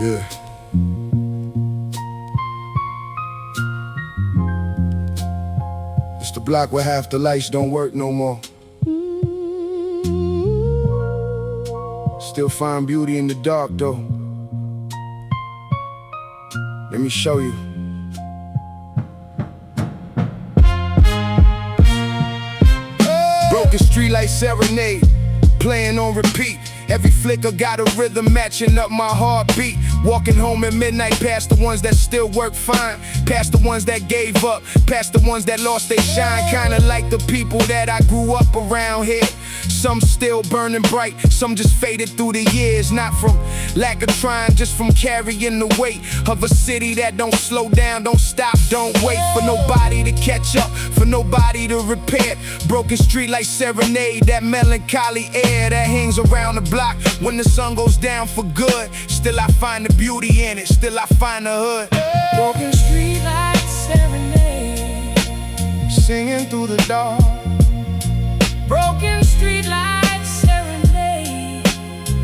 Yeah. It's the block where half the lights don't work no more. Still find beauty in the dark though. Let me show you. Broken streetlight serenade, playing on repeat. Every flicker got a rhythm matching up my heartbeat. Walking home at midnight past the ones that still work fine, past the ones that gave up, past the ones that lost their shine. Kinda like the people that I grew up around here. Some still burning bright, some just faded through the years. Not from lack of trying, just from carrying the weight of a city that don't slow down, don't stop, don't wait for nobody to catch up, for nobody to repair. Broken street like serenade, that melancholy air that hangs around the block when the sun goes down for good. Still I find the beauty in it, still I find the hood. Broken street like serenade, Singing through the dark. broken street like serenade,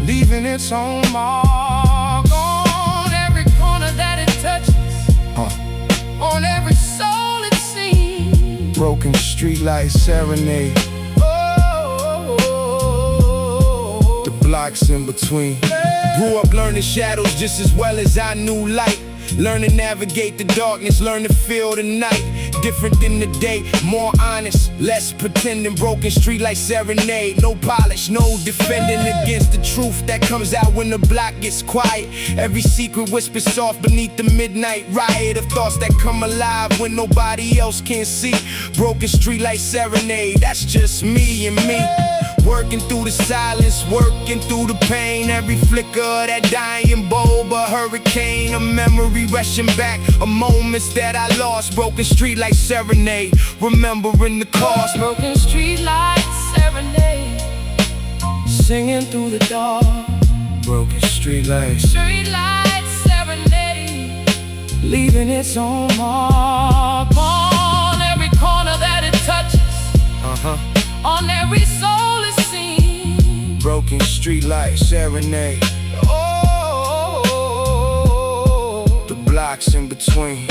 Leaving its own mark on every corner that it touches, on every soul it seems. Broken street like serenade, the blocks in between. Grew up learning shadows just as well as I knew light. Learn to navigate the darkness, learn to feel the night. Different than the day, more honest, less pretending. Broken street like serenade, no polish, no defending against the truth that comes out when the block gets quiet. Every secret whisper soft beneath the midnight riot of thoughts that come alive when nobody else can see. Broken street like serenade, that's just me and me. Working through the silence, working through the pain. Every flicker of that dying bulb, a hurricane, a memory rushing back, a moments that I lost. Broken street like serenade, remembering the cost. Broken street like serenade, Singing through the dark. Broken street lights, street like serenade, leaving its own mark on every corner that it touches, on every soul it seems. Broken street light serenade, the blocks in between.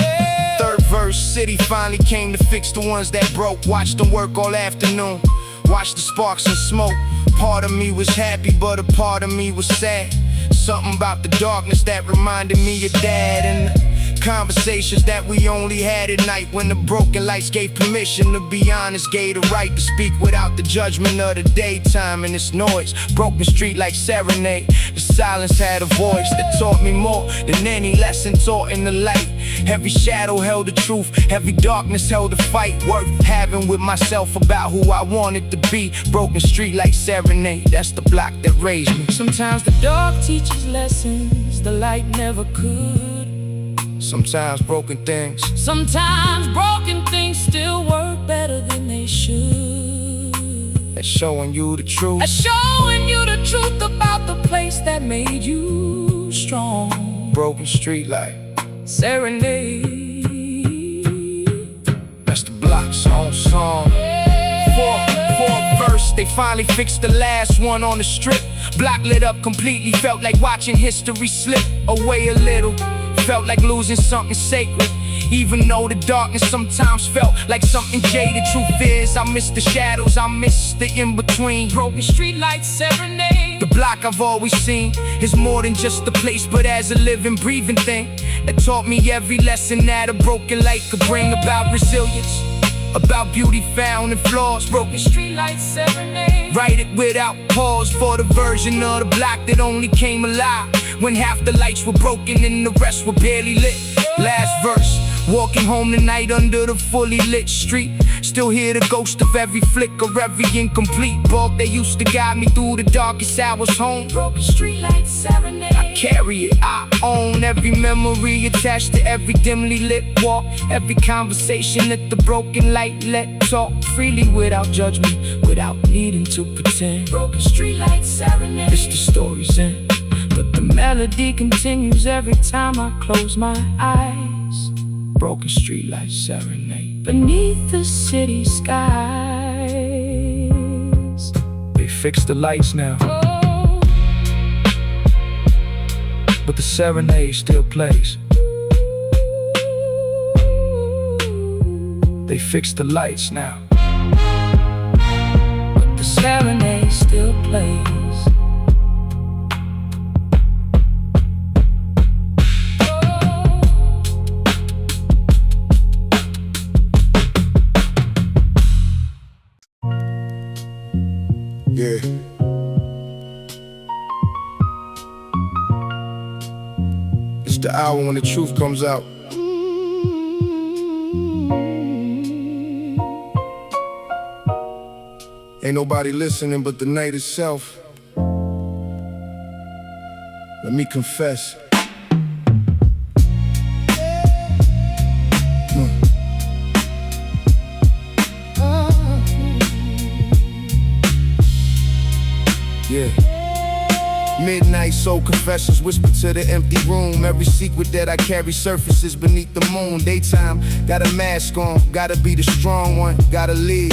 Third verse, city finally came to fix the ones that broke. Watched them work all afternoon, watched the sparks and smoke. Part of me was happy, but a part of me was sad. Something about the darkness that reminded me of Dad, and the conversations that we only had at night when the broken lights gave permission to be honest, gave the right to speak without the judgment of the daytime and its noise. Broken street like serenade, the silence had a voice that taught me more than any lesson taught in the light. Every shadow held the truth, every darkness held a fight worth having with myself about who I wanted to be. Broken street like serenade, that's the block that raised me. Sometimes the dark teaches lessons the light never could. Sometimes broken things, Sometimes broken things still work better than they should. that's showing you the truth. That's showing you the truth about the place that made you strong. Broken street light, Serenade, that's the block's own song. Fourth verse, they finally fixed the last one on the strip. Block lit up completely, felt like watching history slip away a little. Felt like losing something sacred, even though the darkness sometimes felt like something jaded. Truth is, I miss the shadows, I miss the in-between. broken street like serenade. The block I've always seen is more than just a place, but as a living, breathing thing that taught me every lesson that a broken light could bring about resilience, about beauty found in flaws. Broken Street like serenade. write it without pause for the version of the block that only came alive when half the lights were broken and the rest were barely lit. Last verse, walking home tonight under the fully lit street. Still hear the ghost of every flicker, every incomplete bulb that used to guide me through the darkest hours home. Broken street like serenade. I carry it, I own every memory attached to every dimly lit walk. Every conversation that the broken light let talk freely without judgment, without needing to pretend. Broken street like serenade. It's the story's end, but the melody continues every time I close my eyes. Broken street light serenade beneath the city skies. They fixed the lights now. Oh, but the serenade still plays. They fixed the lights now, but the serenade still plays. Yeah. It's the hour when the truth comes out. Ain't nobody listening but the night itself. Let me confess. Yeah. Midnight soul confessions whisper to the empty room. Every secret that I carry surfaces beneath the moon. Daytime, got a mask on, gotta be the strong one, gotta lead.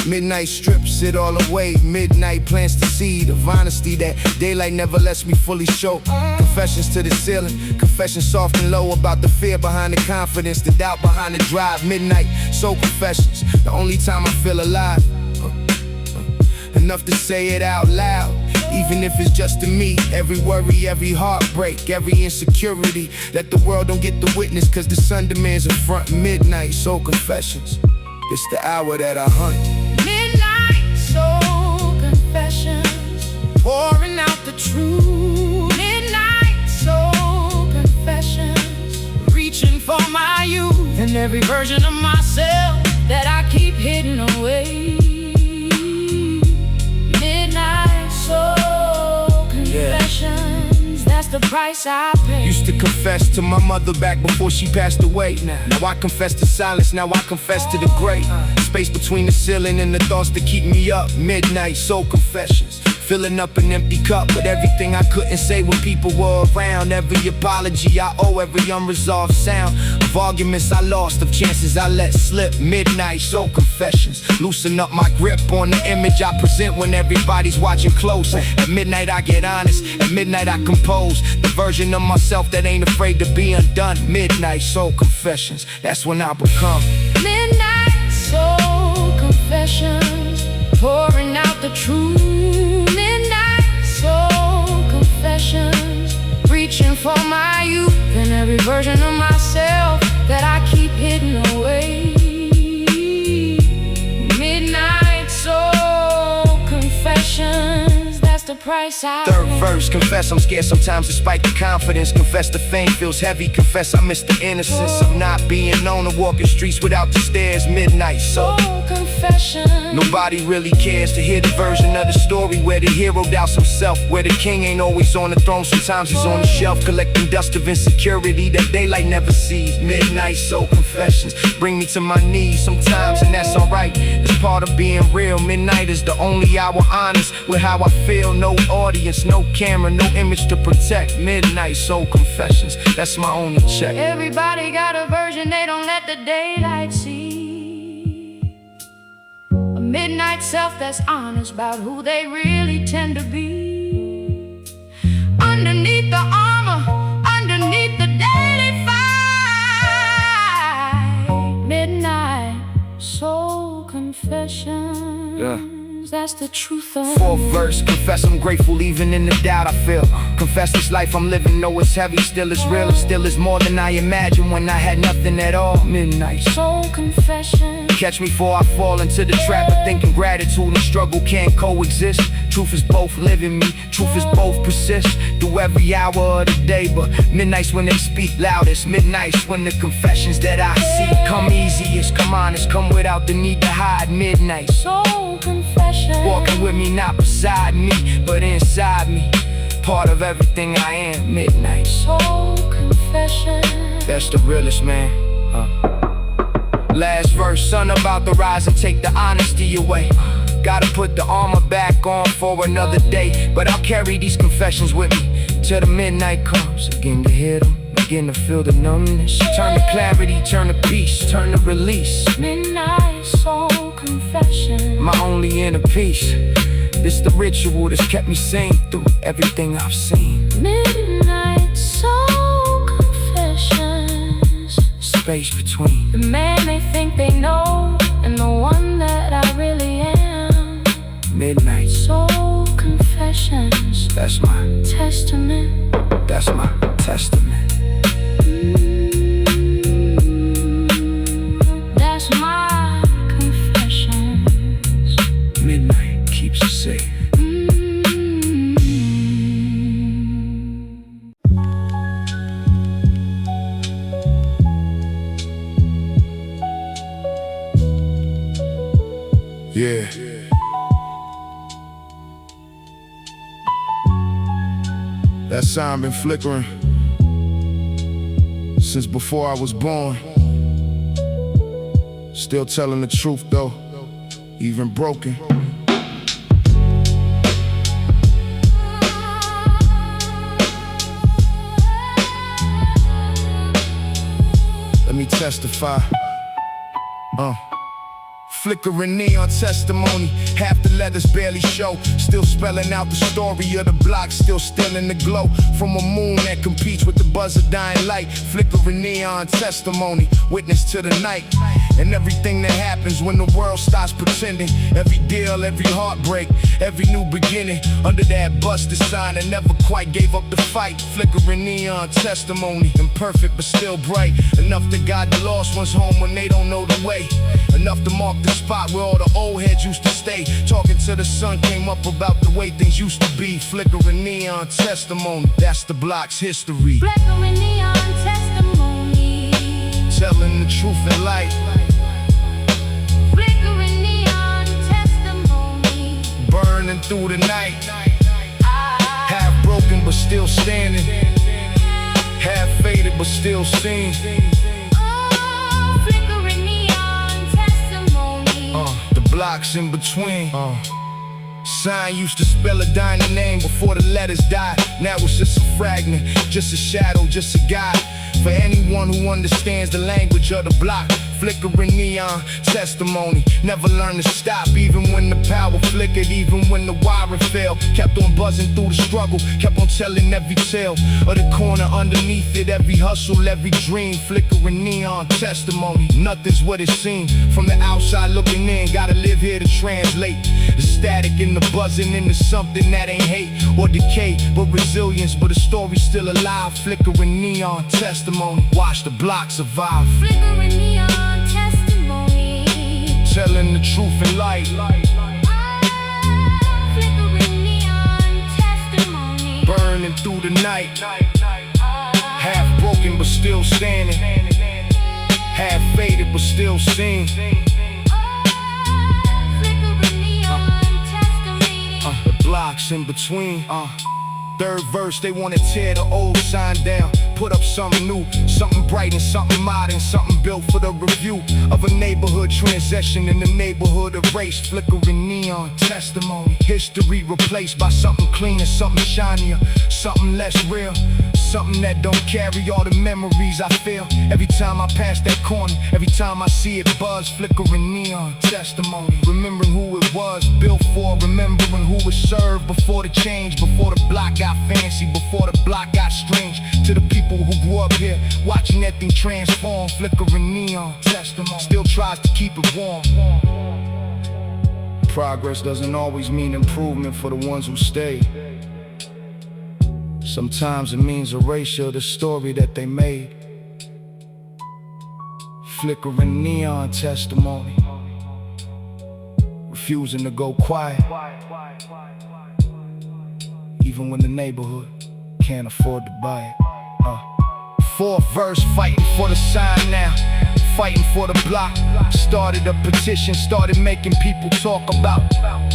Midnight strips it all away. Midnight plants the seed of honesty that daylight never lets me fully show. Confessions to the ceiling, confessions soft and low about the fear behind the confidence, the doubt behind the drive. Midnight soul confessions, the only time I feel alive. Enough to say it out loud, even if it's just to me. Every worry, every heartbreak, every insecurity that the world don't get to witness, cause the sun demands a front. Midnight soul confessions, it's the hour that I hunt. Midnight soul confessions, pouring out the truth. Midnight soul confessions, reaching for my youth and every version of myself that I keep hidden away. Midnight soul confessions, that's the price I pay. Used to confess to my mother back before she passed away. Now I confess to silence, now I confess to the great. Space between the ceiling and the thoughts that keep me up. Midnight soul confessions, filling up an empty cup with everything I couldn't say when people were around. Every apology I owe, every unresolved sound of arguments I lost, of chances I let slip. Midnight soul confessions, loosen up my grip on the image I present when everybody's watching close. At midnight I get honest, at midnight I compose the version of myself that ain't afraid to be undone. Midnight soul confessions, that's when I become. Midnight soul confessions, pouring out the truth. Midnight soul confessions, reaching for my youth and every version of myself that I keep hidden away. Midnight soul confessions, that's the price I pay. Third verse, confess I'm scared sometimes despite the confidence. Confess the fame feels heavy, confess I miss the innocence of not being known to walking streets without the stairs. Midnight soul confession, nobody really cares to hear the version of the story where the hero doubts himself, where the king ain't always on the throne, sometimes he's on the shelf collecting dust of insecurity that daylight never sees. Midnight soul confessions bring me to my knees sometimes, and that's alright, it's part of being real. Midnight is the only hour honest with how I feel. No audience, no camera, no image to protect. Midnight soul confessions, that's my only check. Everybody got a version they don't let the daylight see. A midnight self that's honest about who they really tend to be. Underneath the armor, underneath the daily fight. Midnight soul confessions, Yeah. that's the truth of Fourth verse, confess I'm grateful even in the doubt I feel. Confess this life I'm living, know it's heavy, still it's real. It still is more than I imagined when I had nothing at all. Midnight soul confession, catch me before I fall into the trap of thinking gratitude and struggle can't coexist. Truth is both living me, truth is both persist through every hour of the day. But midnight's when they speak loudest. Midnight's when the confessions that I see come easiest, come honest, come without the need to hide. Midnight soul confession, walking with me, not beside me, but inside me, part of everything I am. Midnight soul confession, that's the realest, man. Last verse, sun about to rise and take the honesty away. Gotta put the armor back on for another day, but I'll carry these confessions with me till the midnight comes. Again to hear them, begin to feel the numbness. Turn to clarity, turn to peace, turn to release. Midnight soul confession, my only inner peace. It's the ritual that's kept me sane through everything I've seen. Midnight soul confessions. Space between The man they think they know and the one that I really am. midnight. Soul confessions. That's my, Testament. that's my testament. That's my confessions. Midnight keeps us safe. Yeah. That sign been flickering since before I was born. Still telling the truth though, even broken. Let me testify. Flickering neon testimony, half the letters barely show. Still spelling out the story of the block, still in the glow. From a moon that competes with the buzz of dying light. Flickering neon testimony, witness to the night. And everything that happens when the world stops pretending. Every deal, every heartbreak, every new beginning. Under that busted sign that never quite gave up the fight. Flickering neon testimony, imperfect but still bright. Enough to guide the lost ones home when they don't know the way. Enough to mark the spot where all the old heads used to stay. Talking to the sun came up about the way things used to be. Flickering neon testimony, that's the block's history. Flickering neon testimony. Telling the truth in light. Flickering neon testimony. Burning through the night. Half broken but still standing. Half faded but still seen. The blocks in between. Sign used to spell a dying name before the letters died. Now it's just a fragment, just a shadow, just a guide. For anyone who understands the language of the block. Flickering neon testimony, never learned to stop. Even when the power flickered, even when the wire failed. Kept on buzzing through the struggle, kept on telling every tale of the corner underneath it. Every hustle, every dream. Flickering neon testimony, nothing's what it seems. From the outside looking in, gotta live here to translate the static and the buzzing into something that ain't hate or decay, but resilience, but a story still alive. Flickering neon testimony, watch the block survive. Flickering neon testimony. Telling the truth in light. Flickering neon testimony. Burning through the night. Half broken but still standing. Half faded but still seen. Flickering neon testimony. The blocks in between. Third verse, they wanna tear the old sign down. Put up something new, something bright and something modern. Something built for the review of a neighborhood transition in the neighborhood of race. Flickering neon testimony. History replaced by something cleaner, something shinier, something less real. Something that don't carry all the memories I feel. Every time I pass that corner, every time I see it buzz. Flickering neon testimony. Remembering who it was, built for. Remembering who it served before the change. Before the block got fancy, before the block got strange. To the people who grew up here, watching that thing transform. Flickering neon testimony, still tries to keep it warm. Progress doesn't always mean improvement for the ones who stay. Sometimes it means erasure of the story that they made. Flickering neon testimony, refusing to go quiet, even when the neighborhood can't afford to buy it. Fourth verse, fighting for the sign now, fighting for the block. Started a petition, started making people talk about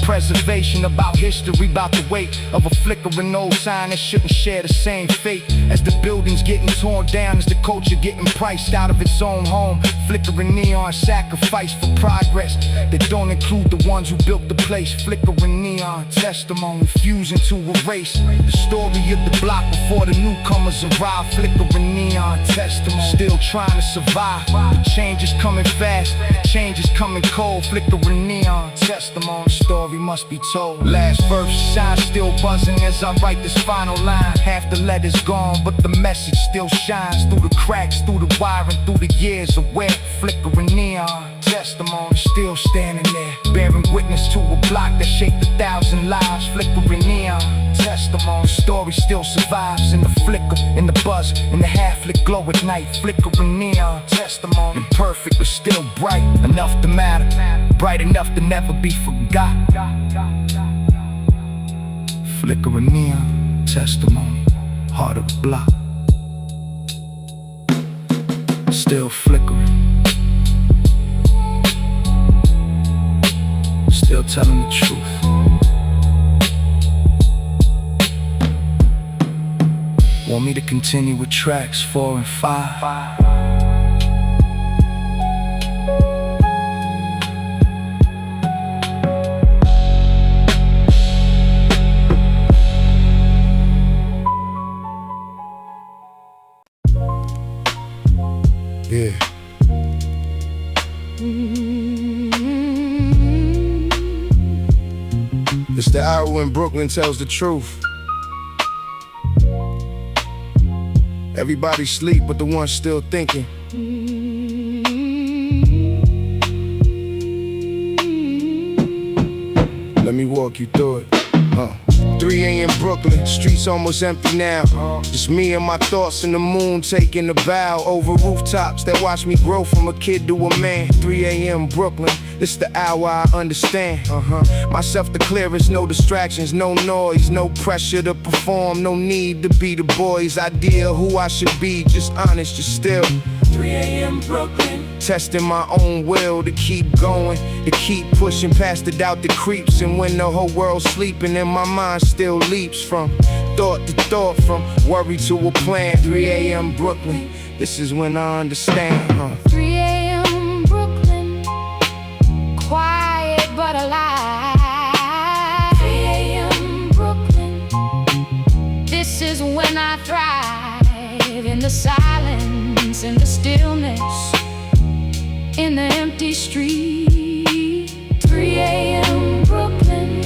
preservation, about history, about the weight of a flickering old sign that shouldn't share the same fate. As the buildings getting torn down, as the culture getting priced out of its own home. Flickering neon sacrifice for progress that don't include the ones who built the place. Flickering neon testimony, refusing to erase the story of the block before the newcomers arrive. Flickering neon testimony, still trying to survive. The Change is coming fast, change is coming cold. Flickering neon, testimony, story must be told. Last verse, shine still buzzing as I write this final line. Half the letter's gone, but the message still shines through the cracks, through the wiring, through the years of wet. Flickering neon, testimony still standing there, bearing witness to a block that shaped 1,000 lives. Flickering neon, testimony, story still survives in the flicker, in the buzz, in the half-lit glow at night. Flickering neon, testimony, imperfect but still bright enough to matter, bright enough to never be forgot. Flickering neon, testimony, heart of a block, still flickering, still telling the truth. Want me to continue with tracks 4 and 5? Yeah. It's the hour when Brooklyn tells the truth. Everybody sleep, but the one's still thinking. Let me walk you through it. 3 a.m. Brooklyn, streets almost empty now. Just me and my thoughts and the moon taking a bow over rooftops that watch me grow from a kid to a man. 3 a.m. Brooklyn, this the hour I understand. Myself the clearest, no distractions, no noise, no pressure to perform, no need to be the boy's idea who I should be, just honest, just still. 3 a.m. Brooklyn, testing my own will to keep going, to keep pushing past the doubt that creeps. And when the whole world's sleeping and my mind still leaps from thought to thought, from worry to a plan. 3 a.m. Brooklyn, this is when I understand. 3 a.m. Brooklyn, quiet but alive. 3 a.m. Brooklyn, this is when I thrive. In the silence, in the stillness, in the empty street. 3 a.m. Brooklyn,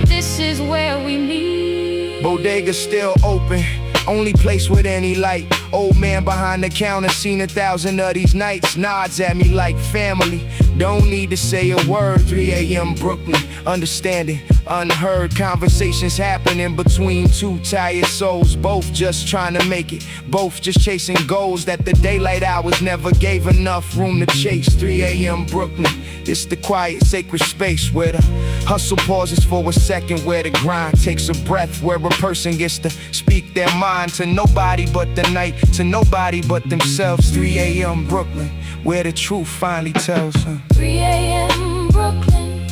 this is where we meet. Bodega still open, only place with any light. Old man behind the counter, seen 1,000 of these nights. Nods at me like family, don't need to say a word. 3 a.m. Brooklyn, understanding, unheard conversations happening between two tired souls. Both just trying to make it, both just chasing goals that the daylight hours never gave enough room to chase. 3 a.m. Brooklyn, this the quiet, sacred space where the hustle pauses for a second, where the grind takes a breath, where a person gets to speak their mind to nobody but the night, to nobody but themselves. 3 a.m. Brooklyn, where the truth finally tells. 3 a.m. Brooklyn,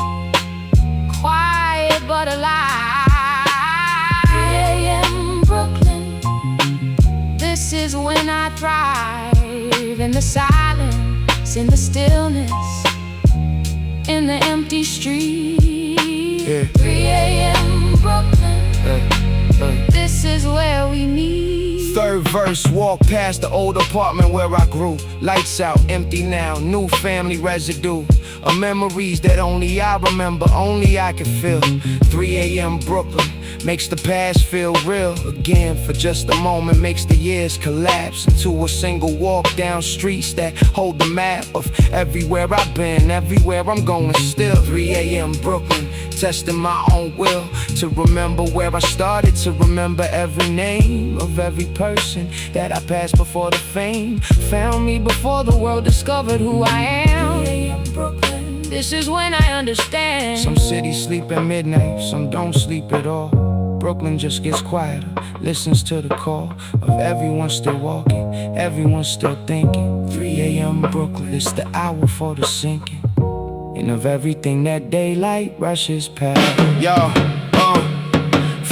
quiet but alive. 3 a.m. Brooklyn, this is when I thrive. In the silence, in the stillness, in the empty street. 3 a.m. Brooklyn, this is where we meet. Third verse, walk past the old apartment where I grew. Lights out, empty now, new family residue of memories that only I remember, only I can feel. 3 a.m. Brooklyn makes the past feel real again for just a moment, makes the years collapse into a single walk down streets that hold the map of everywhere I've been, everywhere I'm going still. 3 a.m. Brooklyn, testing my own will to remember where I started, to remember every name of every person that I passed before the fame found me, before the world discovered who I am. 3 a.m. Brooklyn, this is when I understand. Some cities sleep at midnight, some don't sleep at all. Brooklyn just gets quieter, listens to the call of everyone still walking, everyone still thinking. 3 a.m. Brooklyn, it's the hour for the sinking, and of everything that daylight rushes past. Yo,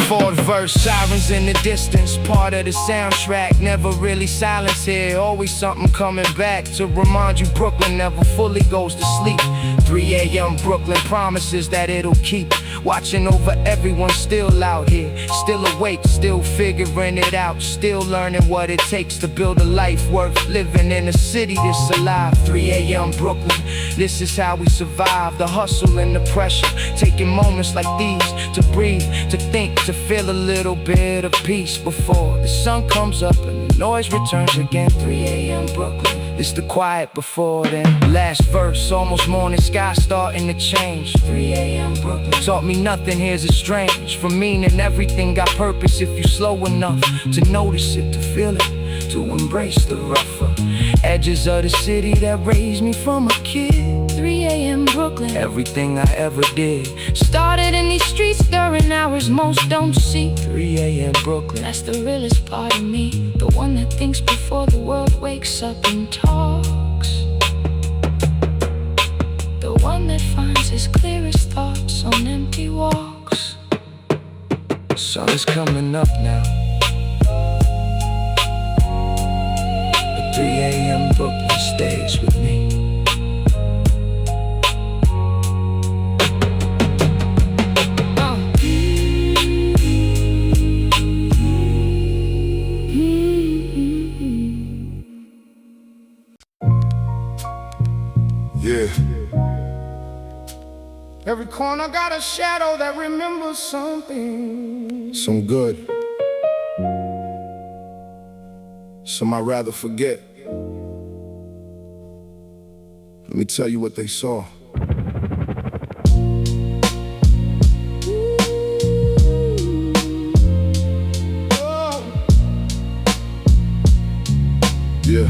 fourth verse, sirens in the distance, part of the soundtrack. Never really silence here, always something coming back to remind you Brooklyn never fully goes to sleep. 3 a.m. Brooklyn promises that it'll keep watching over everyone still out here, still awake, still figuring it out, still learning what it takes to build a life worth living in a city that's alive. 3 a.m. Brooklyn, this is how we survive. The hustle and the pressure, taking moments like these to breathe, to think, to feel a little bit of peace before the sun comes up and the noise returns again. 3 a.m. Brooklyn, it's the quiet before then. Last verse, almost morning sky starting to change. 3 a.m. Brooklyn taught me nothing here's as strange. From meaning everything got purpose if you slow enough to notice it, to feel it, to embrace the rougher edges of the city that raised me from a kid. 3 a.m. Brooklyn, everything I ever did started in these streets during hours most don't see. 3 a.m. Brooklyn, that's the realest part of me, the one that thinks before the world wakes up and talks, the one that finds his clearest thoughts on empty walks. Sun is coming up now. But 3 a.m. Brooklyn stays with me. Yeah. Every corner got a shadow that remembers something. Some good, some I'd rather forget. Let me tell you what they saw. Yeah.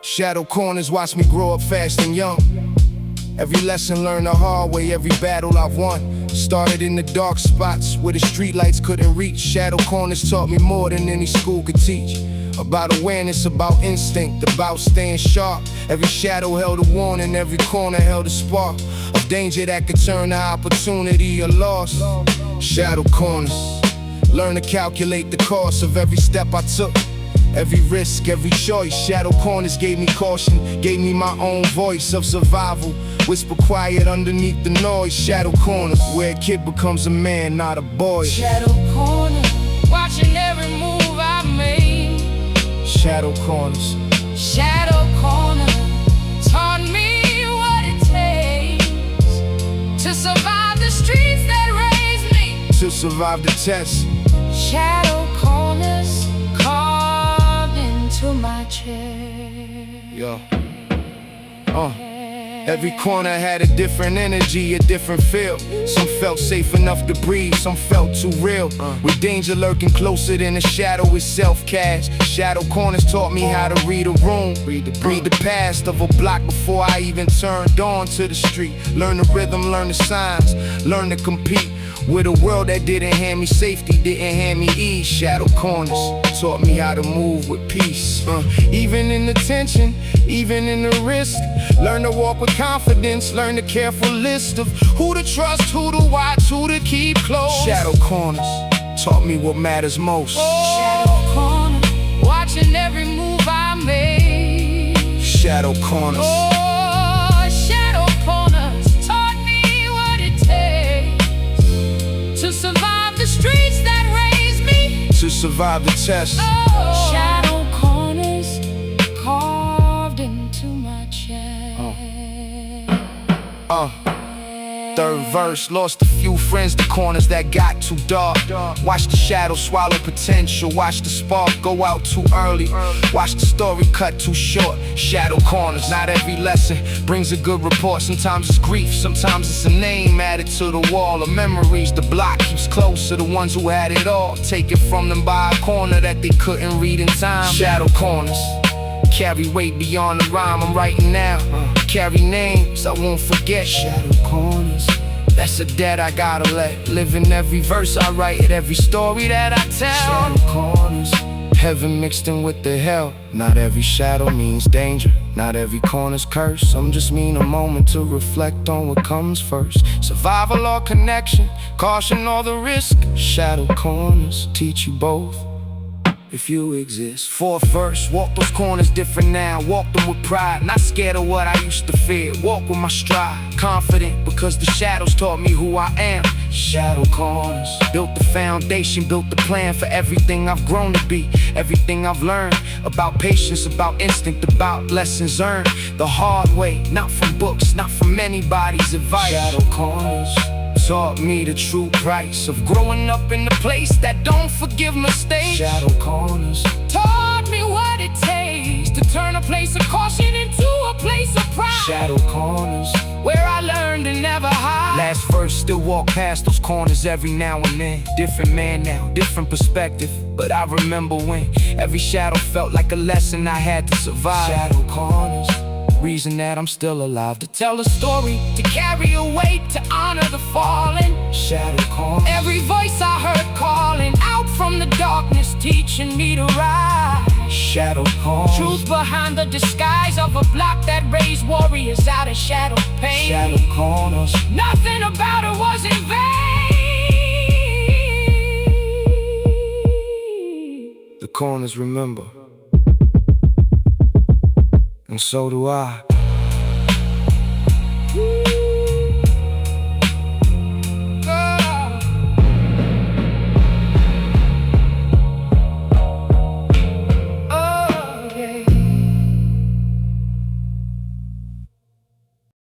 Shadow corners watch me grow up fast and young. Every lesson learned the hard way, every battle I've won. Started in the dark spots where the streetlights couldn't reach. Shadow corners taught me more than any school could teach. About awareness, about instinct, about staying sharp. Every shadow held a warning, every corner held a spark of danger that could turn to opportunity or loss. Shadow corners, learn to calculate the cost of every step I took. Every risk, every choice. Shadow corners gave me caution, gave me my own voice of survival. Whisper quiet underneath the noise. Shadow corners, where a kid becomes a man, not a boy. Shadow corner, watching every move I made. Shadow corners, shadow corner, taught me what it takes to survive the streets that raised me, to survive the test. Shadow corners, carved into my chest. Yo. Every corner had a different energy, a different feel. Some felt safe enough to breathe, some felt too real. With danger lurking closer than the shadow itself cast. Shadow corners taught me how to read a room, read the past of a block before I even turned on to the street. Learn the rhythm, learn the signs, learn to compete with a world that didn't hand me safety, didn't hand me ease. Shadow corners taught me how to move with peace. Even in the tension, even in the risk. Learn to walk with confidence, learn the careful list of who to trust, who to watch, who to keep close. Shadow corners taught me what matters most. Shadow corner, watching every move I made. Shadow corners. Shadow corners taught me what it takes to survive the streets that raised me, to survive the test. Shadow corners carved into my chest. Third verse, lost a few friends to corners that got too dark. Watch the shadow swallow potential, watch the spark go out too early, watch the story cut too short. Shadow corners, not every lesson brings a good report. Sometimes it's grief, sometimes it's a name added to the wall of memories. The block keeps close to the ones who had it all, taken from them by a corner that they couldn't read in time. Shadow corners carry weight beyond the rhyme I'm writing now. Carry names I won't forget. Shadow corners, that's a debt I gotta let live in every verse I write, every story that I tell. Shadow corners, heaven mixed in with the hell. Not every shadow means danger, not every corner's curse. Some just mean a moment to reflect on what comes first. Survival or connection, caution or the risk. Shadow corners teach you both. if you exist. Fourth verse, walk those corners different now. Walk them with pride, not scared of what I used to fear. Walk with my stride, confident because the shadows taught me who I am. Shadow corners, built the foundation, built the plan for everything I've grown to be. Everything I've learned about patience, about instinct, about lessons earned the hard way, not from books, not from anybody's advice. Shadow corners taught me the true price of growing up in the place that don't forgive mistakes. Shadow corners taught me what it takes to turn a place of caution into a place of pride. Shadow corners where I learned to never hide. Last verse, still walk past those corners every now and then. Different man now, different perspective, but I remember when every shadow felt like a lesson I had to survive. Shadow corners, reason that I'm still alive, to tell a story, to carry a weight, to honor the fallen. Shadow corners, every voice I heard calling out from the darkness, teaching me to rise. Shadow corners, truth behind the disguise of a block that raised warriors out of shadow pain. Shadow corners, nothing about it was in vain. The corners remember, and so do I.